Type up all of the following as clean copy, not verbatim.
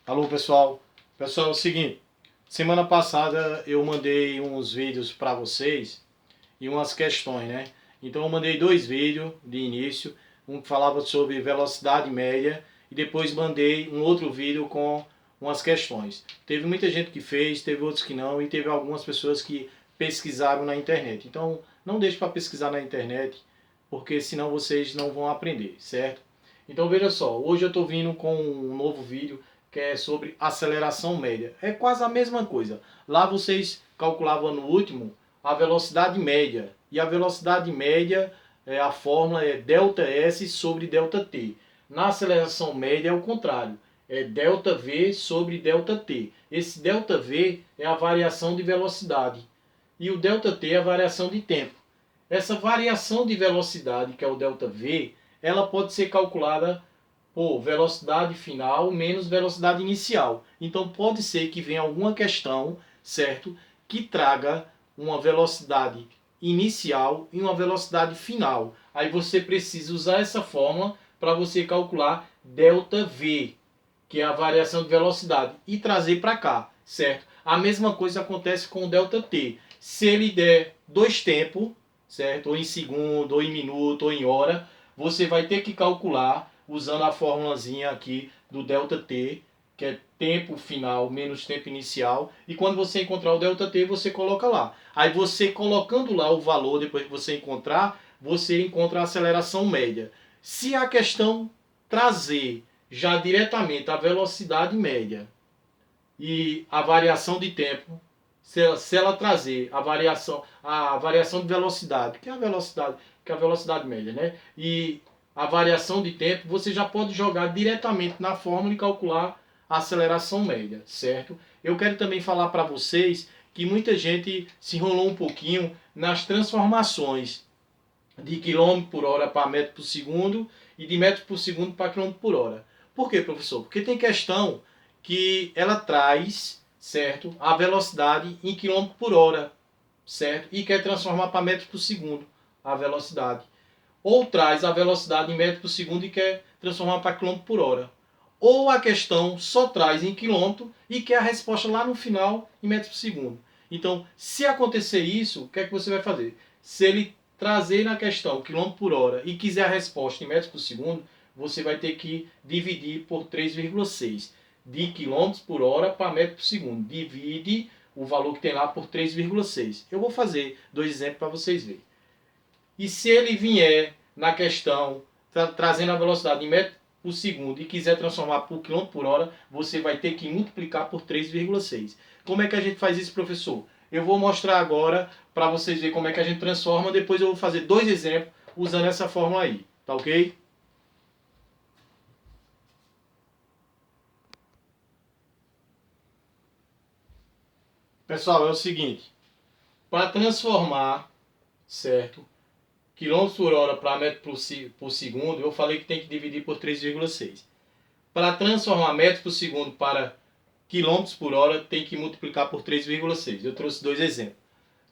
Alô, pessoal. Pessoal, é o seguinte, semana passada eu mandei uns vídeos para vocês e umas questões, né? Então eu mandei dois vídeos de início, um que falava sobre velocidade média e depois mandei um outro vídeo com umas questões. Teve muita gente que fez, teve outros que não e teve algumas pessoas que pesquisaram na internet. Então não deixe para pesquisar na internet, porque senão vocês não vão aprender, certo? Então veja só, hoje eu estou vindo com um novo vídeo que é sobre aceleração média. É quase a mesma coisa. Lá vocês calculavam no último a velocidade média. E a velocidade média, a fórmula é ΔS sobre ΔT. Na aceleração média é o contrário. É ΔV sobre ΔT. Esse ΔV é a variação de velocidade. E o ΔT é a variação de tempo. Essa variação de velocidade, que é o ΔV, ela pode ser calculada por velocidade final menos velocidade inicial. Então pode ser que venha alguma questão, certo, que traga uma velocidade inicial e uma velocidade final. Aí você precisa usar essa fórmula para você calcular ΔV, que é a variação de velocidade, e trazer para cá, certo? A mesma coisa acontece com o ΔT. Se ele der dois tempos, certo? Ou em segundo, ou em minuto, ou em hora, você vai ter que calcular usando a formulazinha aqui do ΔT, que é tempo final menos tempo inicial, e quando você encontrar o ΔT, você coloca lá. Aí você colocando lá o valor, depois que você encontrar, você encontra a aceleração média. Se a questão trazer já diretamente a velocidade média e a variação de tempo, se ela trazer a variação de velocidade, que é a velocidade média, né? E a variação de tempo, você já pode jogar diretamente na fórmula e calcular a aceleração média, certo? Eu quero também falar para vocês que muita gente se enrolou um pouquinho nas transformações de quilômetro por hora para metro por segundo e de metro por segundo para quilômetro por hora. Por quê, professor? Porque tem questão que ela traz, certo, a velocidade em quilômetro por hora, certo? E quer transformar para metro por segundo a velocidade. Ou traz a velocidade em metro por segundo e quer transformar para quilômetro por hora. Ou a questão só traz em quilômetro e quer a resposta lá no final em metro por segundo. Então, se acontecer isso, o que é que você vai fazer? Se ele trazer na questão quilômetro por hora e quiser a resposta em metros por segundo, você vai ter que dividir por 3,6. De quilômetros por hora para metro por segundo. Divide o valor que tem lá por 3,6. Eu vou fazer dois exemplos para vocês verem. E se ele vier na questão trazendo a velocidade em metro por segundo e quiser transformar por quilômetro por hora, você vai ter que multiplicar por 3,6. Como é que a gente faz isso, professor? Eu vou mostrar agora para vocês verem como é que a gente transforma. Depois eu vou fazer dois exemplos usando essa fórmula aí. Tá ok? Pessoal, é o seguinte. Para transformar, certo, quilômetros por hora para metro por segundo, eu falei que tem que dividir por 3,6. Para transformar metros por segundo para quilômetros por hora, tem que multiplicar por 3,6. Eu trouxe dois exemplos.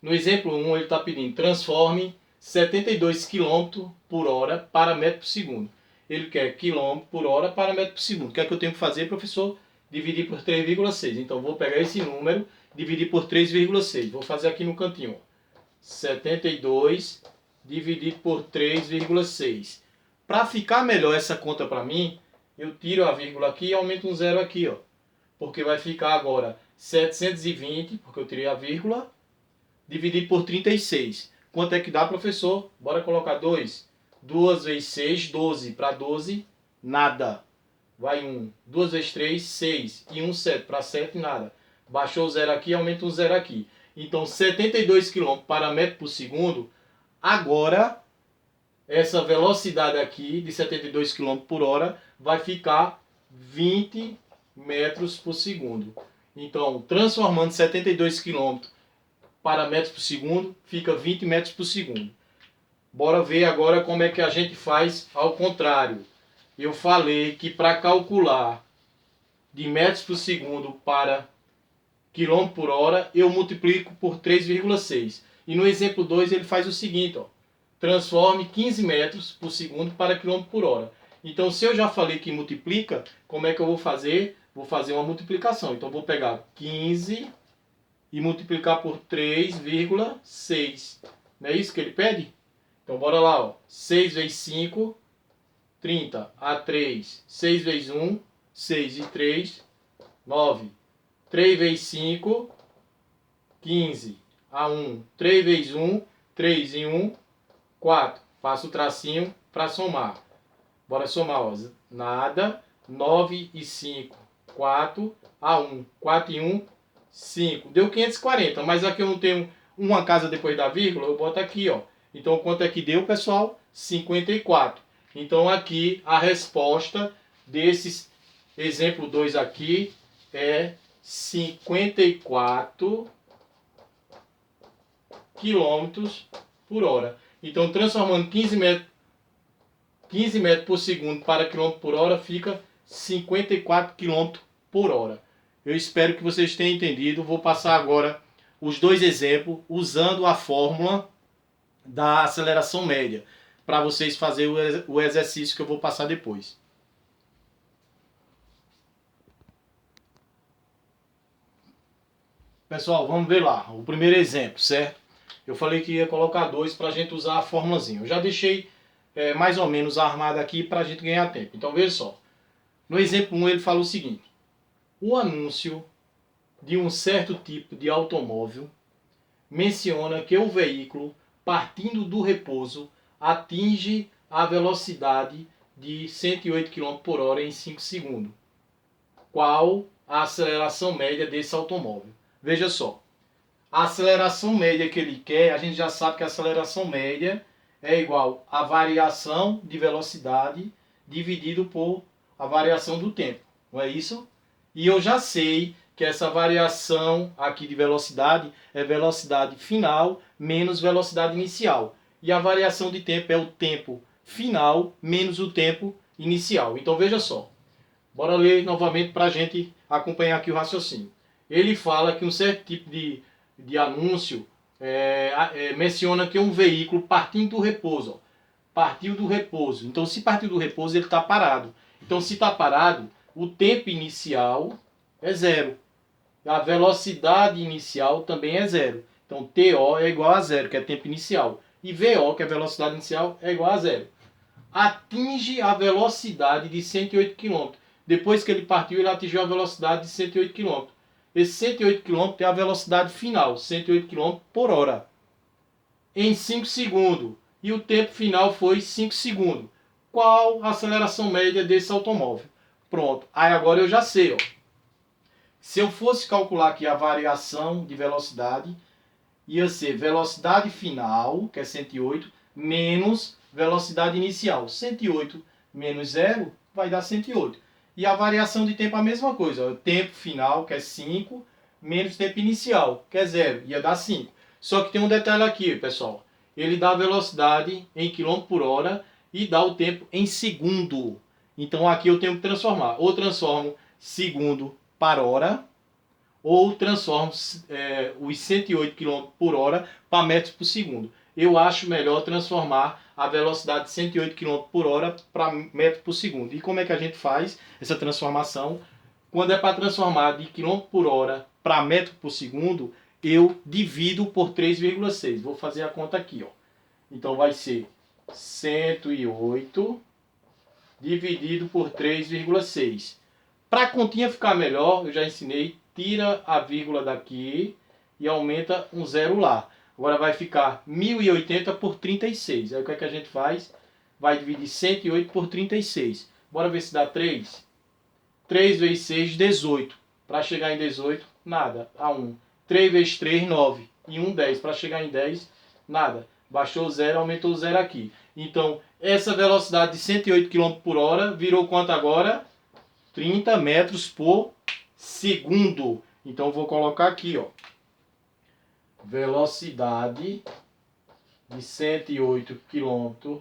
No exemplo 1, ele está pedindo transforme 72 km por hora para metro por segundo. Ele quer quilômetro por hora para metro por segundo. O que é que eu tenho que fazer, professor? Dividir por 3,6. Então, vou pegar esse número, dividir por 3,6. Vou fazer aqui no cantinho. 72 dividido por 3,6. Para ficar melhor essa conta para mim, eu tiro a vírgula aqui e aumento um zero aqui, ó. Porque vai ficar agora 720, porque eu tirei a vírgula, dividido por 36. Quanto é que dá, professor? Bora colocar 2. 2 vezes 6, 12. Para 12, nada. Vai 1. 2 vezes 3, 6. E 1, 7. Para 7, nada. Baixou o zero aqui, aumenta um zero aqui. Então, 72 km para metro por segundo. Agora, essa velocidade aqui de 72 km por hora vai ficar 20 metros por segundo. Então, transformando 72 km para metros por segundo, fica 20 metros por segundo. Bora ver agora como é que a gente faz ao contrário. Eu falei que para calcular de metros por segundo para quilômetro por hora, eu multiplico por 3,6. E no exemplo 2 ele faz o seguinte, ó. Transforme 15 metros por segundo para quilômetro por hora. Então, se eu já falei que multiplica, como é que eu vou fazer vou fazer uma multiplicação. Então vou pegar 15 e multiplicar por 3,6. Não é isso que ele pede? Então bora lá, ó. 6 vezes 5, 30. A3, 6 vezes 1, 6 e 3, 9. 3 vezes 5, 15. A1, 3 vezes 1, 3 e 1, 4. Faço o tracinho para somar. Bora somar, ó. Nada. 9 e 5, 4. A1, 4 e 1, 5. Deu 540, mas aqui eu não tenho uma casa depois da vírgula, eu boto aqui, ó. Então, quanto é que deu, pessoal? 54. Então, aqui, a resposta desses exemplo 2 aqui é 54 quilômetros por hora. Então, transformando 15 metros por segundo para quilômetro por hora, fica 54 quilômetros por hora. Eu espero que vocês tenham entendido. Vou passar agora os dois exemplos usando a fórmula da aceleração média, para vocês fazerem o exercício que eu vou passar depois. Pessoal, vamos ver lá. O primeiro exemplo, certo? Eu falei que ia colocar dois para a gente usar a fórmulazinha. Eu já deixei mais ou menos armado aqui para a gente ganhar tempo. Então veja só. No exemplo 1 ele fala o seguinte. O anúncio de um certo tipo de automóvel menciona que o veículo, partindo do repouso, atinge a velocidade de 108 km por hora em 5 segundos. Qual a aceleração média desse automóvel? Veja só. A aceleração média que ele quer, a gente já sabe que a aceleração média é igual à variação de velocidade dividido por a variação do tempo. Não é isso? E eu já sei que essa variação aqui de velocidade é velocidade final menos velocidade inicial. E a variação de tempo é o tempo final menos o tempo inicial. Então veja só. Bora ler novamente para a gente acompanhar aqui o raciocínio. Ele fala que um certo tipo de anúncio menciona que um veículo partindo do repouso. Ó, partiu do repouso. Então se partiu do repouso ele está parado. Então se está parado, o tempo inicial é zero. A velocidade inicial também é zero. Então TO é igual a zero, que é tempo inicial. E VO, que é a velocidade inicial, é igual a zero. Atinge a velocidade de 108 km. Depois que ele partiu, ele atingiu a velocidade de 108 km. Esse 108 km é a velocidade final, 108 km por hora. Em 5 segundos. E o tempo final foi 5 segundos. Qual a aceleração média desse automóvel? Pronto. Aí agora eu já sei, ó. Se eu fosse calcular aqui a variação de velocidade, ia ser velocidade final, que é 108, menos velocidade inicial. 108 menos 0 vai dar 108. E a variação de tempo é a mesma coisa. O tempo final, que é 5, menos tempo inicial, que é 0. Ia dar 5. Só que tem um detalhe aqui, pessoal. Ele dá a velocidade em km por hora e dá o tempo em segundo. Então aqui eu tenho que transformar. Ou transformo segundo para hora, ou transformo os 108 km por hora para metros por segundo. Eu acho melhor transformar a velocidade de 108 km por hora para metro por segundo. E como é que a gente faz essa transformação? Quando é para transformar de km por hora para metro por segundo, eu divido por 3,6. Vou fazer a conta aqui, ó. Então vai ser 108 dividido por 3,6. Para a continha ficar melhor, eu já ensinei, tira a vírgula daqui e aumenta um zero lá. Agora vai ficar 1080 por 36. Aí o que é que a gente faz? Vai dividir 108 por 36. Bora ver se dá 3. 3 vezes 6, 18. Para chegar em 18, nada. A1. 3 vezes 3, 9. E 1, 10. Para chegar em 10, nada. Baixou o zero, aumentou o zero aqui. Então, essa velocidade de 108 km por hora virou quanto agora? 30 metros por segundo. Então, eu vou colocar aqui, ó. Velocidade de 108 km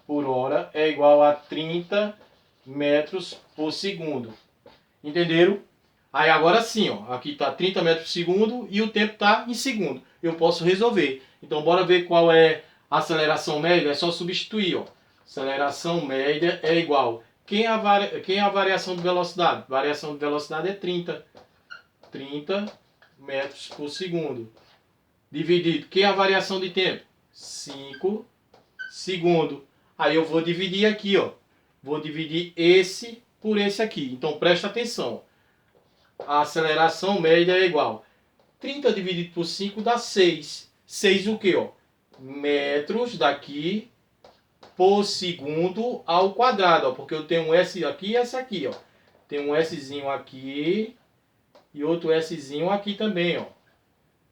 por hora é igual a 30 metros por segundo. Entenderam? Aí agora sim, ó, aqui está 30 metros por segundo e o tempo está em segundo. Eu posso resolver. Então bora ver qual é a aceleração média. É só substituir, ó. Aceleração média é igual a quem é a variação de velocidade? Variação de velocidade é 30 metros por segundo. Dividido. Quem é a variação de tempo? 5 segundos. Aí eu vou dividir aqui, ó. Vou dividir esse por esse aqui. Então presta atenção. A aceleração média é igual. 30 dividido por 5 dá 6. 6 o quê, ó? Metros daqui por segundo ao quadrado, ó. Porque eu tenho um S aqui e S aqui, ó. Tem um Szinho aqui e outro Szinho aqui também, ó.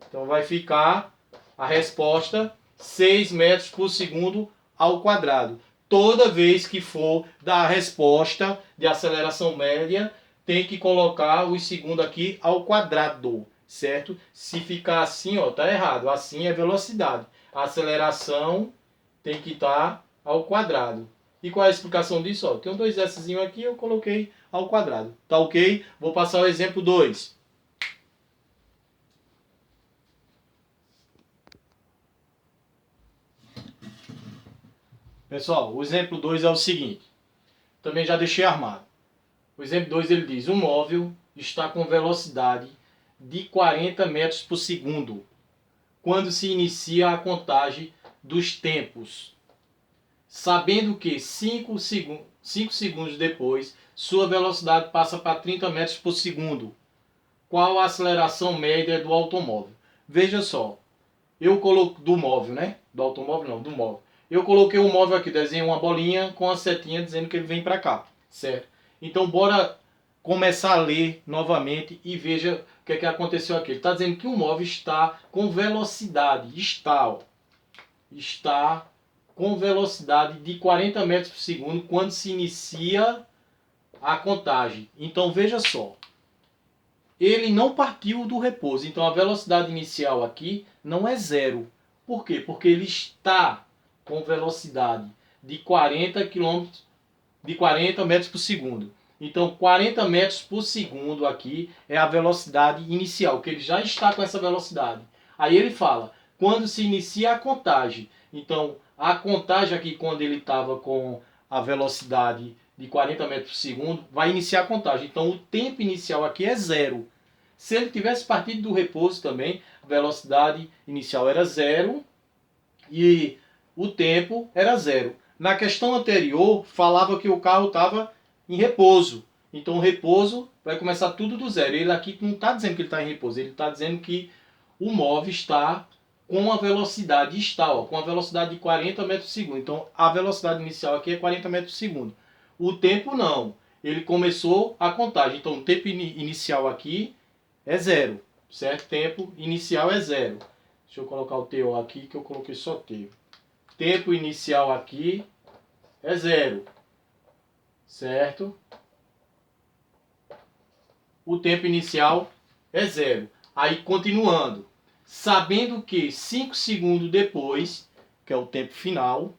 Então vai ficar a resposta 6 metros por segundo ao quadrado. Toda vez que for dar a resposta de aceleração média, tem que colocar os segundos aqui ao quadrado, certo? Se ficar assim, ó, tá errado. Assim é velocidade. A aceleração tem que estar ao quadrado. E qual é a explicação disso? Ó, tem dois Szinho aqui, eu coloquei ao quadrado. Tá ok? Vou passar o exemplo 2. Pessoal, o exemplo 2 é o seguinte. Também já deixei armado. O exemplo 2 ele diz: um móvel está com velocidade de 40 metros por segundo quando se inicia a contagem dos tempos, sabendo que 5 segundos depois sua velocidade passa para 30 metros por segundo. Qual a aceleração média do automóvel? Veja só, eu coloco do móvel, né? Do automóvel não, do móvel. Eu coloquei o móvel aqui, desenhei uma bolinha com a setinha dizendo que ele vem para cá, certo? Então bora começar a ler novamente e veja o que é que aconteceu aqui. Ele está dizendo que o móvel está com velocidade, está com velocidade de 40 metros por segundo quando se inicia a contagem. Então veja só, ele não partiu do repouso, então a velocidade inicial aqui não é zero. Por quê? Porque ele está com velocidade de 40 metros por segundo. Então 40 metros por segundo aqui é a velocidade inicial, que ele já está com essa velocidade. Aí ele fala, quando se inicia a contagem. Então a contagem aqui, quando ele estava com a velocidade de 40 metros por segundo, vai iniciar a contagem. Então o tempo inicial aqui é zero. Se ele tivesse partido do repouso também, a velocidade inicial era zero e o tempo era zero. Na questão anterior, falava que o carro estava em repouso. Então o repouso vai começar tudo do zero. Ele aqui não está dizendo que ele está em repouso, ele está dizendo que o móvel está com a velocidade, com a velocidade de 40 metros por segundo. Então a velocidade inicial aqui é 40 metros por segundo. O tempo não. Ele começou a contagem. Então o tempo inicial aqui é zero, certo? Tempo inicial é zero. Deixa eu colocar o TO aqui, que eu coloquei só T. Tempo inicial aqui é zero, certo? O tempo inicial é zero. Aí continuando, sabendo que 5 segundos depois, que é o tempo final,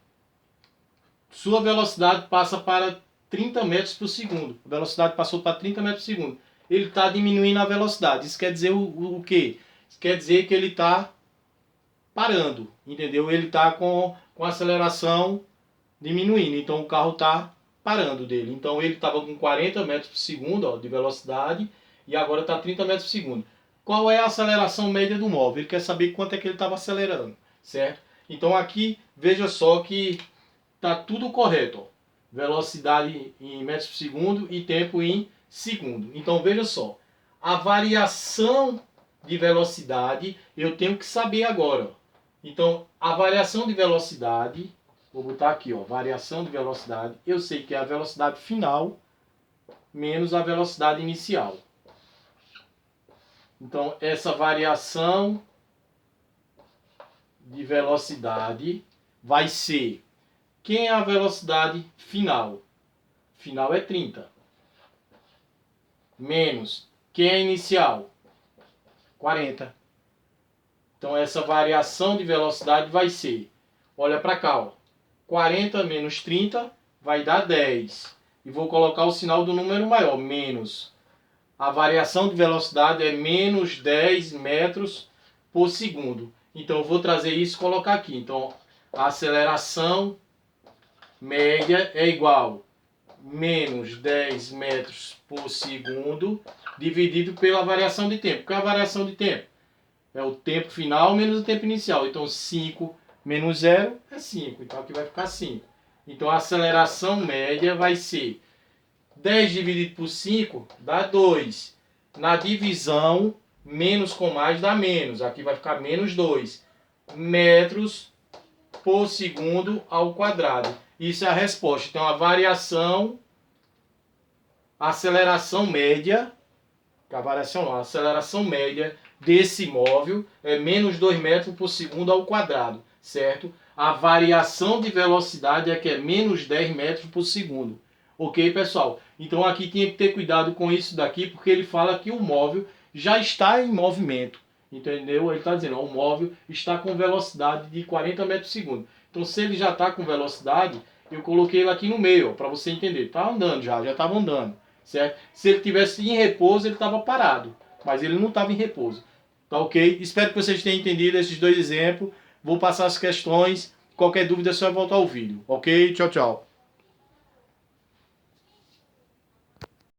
sua velocidade passa para 30 metros por segundo. A velocidade passou para 30 metros por segundo. Ele está diminuindo a velocidade. Isso quer dizer o quê? Isso quer dizer que ele está parando, entendeu? Ele está com a aceleração diminuindo, então o carro está parando dele. Então ele estava com 40 metros por segundo, ó, de velocidade, e agora está 30 metros por segundo. Qual é a aceleração média do móvel? Ele quer saber quanto é que ele estava acelerando, certo? Então aqui, veja só que está tudo correto, ó. Velocidade em metros por segundo e tempo em segundo. Então veja só, a variação de velocidade eu tenho que saber agora. Então a variação de velocidade, vou botar aqui, ó, variação de velocidade, eu sei que é a velocidade final menos a velocidade inicial. Então essa variação de velocidade vai ser, quem é a velocidade final? Final é 30. Menos, quem é inicial? 40. Então essa variação de velocidade vai ser, olha para cá, ó, 40 menos 30 vai dar 10. E vou colocar o sinal do número maior, menos. A variação de velocidade é menos 10 metros por segundo. Então eu vou trazer isso e colocar aqui. Então a aceleração média é igual a menos 10 metros por segundo dividido pela variação de tempo. Qual é a variação de tempo? É o tempo final menos o tempo inicial. Então 5 menos 0 é 5. Então aqui vai ficar 5. Então a aceleração média vai ser 10 dividido por 5 dá 2. Na divisão, menos com mais dá menos. Aqui vai ficar menos 2 metros por segundo ao quadrado. Isso é a resposta. Então a variação, a aceleração média, a aceleração média desse móvel é menos 2 metros por segundo ao quadrado, certo? A variação de velocidade é que é menos 10 metros por segundo. Ok, pessoal? Então aqui tinha que ter cuidado com isso daqui, porque ele fala que o móvel já está em movimento. Entendeu? Ele está dizendo, ó, o móvel está com velocidade de 40 metros por segundo. Então se ele já está com velocidade, eu coloquei ele aqui no meio, para você entender. Está andando já estava andando. Certo? Se ele tivesse em repouso, ele estava parado. Mas ele não estava em repouso. Tá ok? Espero que vocês tenham entendido esses dois exemplos. Vou passar as questões. Qualquer dúvida é só voltar ao vídeo. Ok? Tchau, tchau.